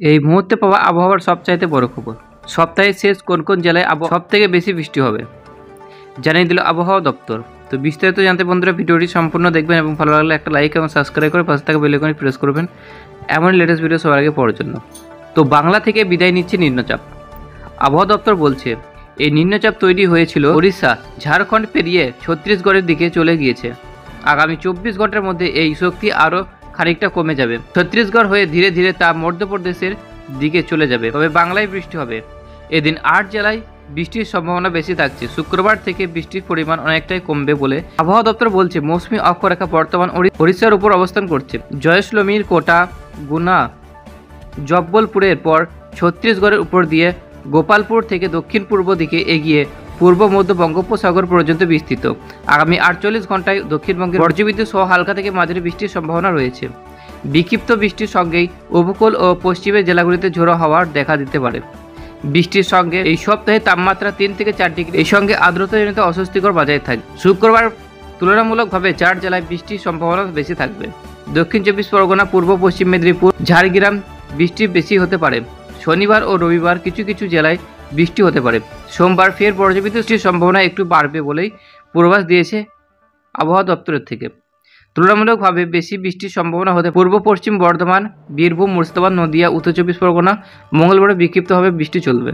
এই মুহূর্তে পাওয়া আবহাওয়ার সবচাইতে বড় খবর। সপ্তাহের শেষ কোন কোন জেলায় সব থেকে বেশি বৃষ্টি হবে জানিয়ে দিল আবহাওয়া দপ্তর। তো বিস্তারিত জানতে বন্ধুরা ভিডিওটি সম্পূর্ণ দেখবেন এবং ভালো লাগলে একটা লাইক এবং সাবস্ক্রাইব করে পাশে থাকা বেল আইকনে প্রেস করবেন এমন লেটেস্ট ভিডিও সবার আগে পড়ার জন্য। তো বাংলা থেকে বিদায় নিচ্ছে নিম্নচাপ। আবহাওয়া দপ্তর বলছে এই নিম্নচাপ তৈরি হয়েছিল ওড়িশা ঝাড়খণ্ড পেরিয়ে ছত্তিশগড়ের দিকে চলে গিয়েছে। আগামী 24 ঘন্টার মধ্যে এই শক্তি আরও খানিকটা কমে যাবে। ছত্তিশগড় হয়ে ধীরে ধীরে তা মধ্যপ্রদেশের দিকে চলে যাবে। তবে বাংলায় বৃষ্টি হবে। এদিন 8 জেলায় বৃষ্টির সম্ভাবনা বেশি থাকছে। শুক্রবার থেকে বৃষ্টির পরিমাণ অনেকটাই কমবে বলে আবহাওয়া দপ্তর বলছে। মৌসুমী অক্ষরেখা বর্তমান ওড়িশার উপর অবস্থান করছে। জয়সলমীর, কোটা, গুনা, জব্বলপুরের পর ছত্তিশগড়ের উপর দিয়ে গোপালপুর থেকে দক্ষিণ পূর্ব দিকে এগিয়ে পূর্ব মধ্য বঙ্গোপসাগর পর্যন্ত বিস্তৃত। আগামী 48 ঘন্টায় দক্ষিণবঙ্গের বজ্রবিদ্যুৎ সহ হালকা থেকে মাঝারি বৃষ্টির সম্ভাবনা রয়েছে। বিক্ষিপ্ত বৃষ্টির সঙ্গেই উপকূল ও পশ্চিমের জেলাগুলিতে ঝোড়ো হাওয়ার দেখা দিতে পারে। বৃষ্টির সঙ্গে এই সপ্তাহে তাপমাত্রা 3 থেকে 4 ডিগ্রি, এই সঙ্গে আর্দ্রতাজনিত অস্বস্তিকর বজায় থাকবে। শুক্রবার তুলনামূলকভাবে 4 জেলায় বৃষ্টির সম্ভাবনা বেশি থাকবে। দক্ষিণ 24 পরগনা, পূর্ব পশ্চিম মেদিনীপুর, ঝাড়গ্রাম বৃষ্টি বেশি হতে পারে। শনিবার ও রবিবার কিছু কিছু জেলায় বৃষ্টি হতে পারে। সোমবার ফের বজ্রবিদ্যুতের সম্ভাবনা একটু বাড়বে বলেই পূর্বাভাস দিয়েছে আবহাওয়া দপ্তরের থেকে। তুলনামূলকভাবে বেশি বৃষ্টির সম্ভাবনা হতে পূর্ব পশ্চিম বর্ধমান, বীরভূম, মুর্শিদাবাদ, নদিয়া, উত্তর 24 পরগনা। মঙ্গলবার বিক্ষিপ্তভাবে বৃষ্টি চলবে।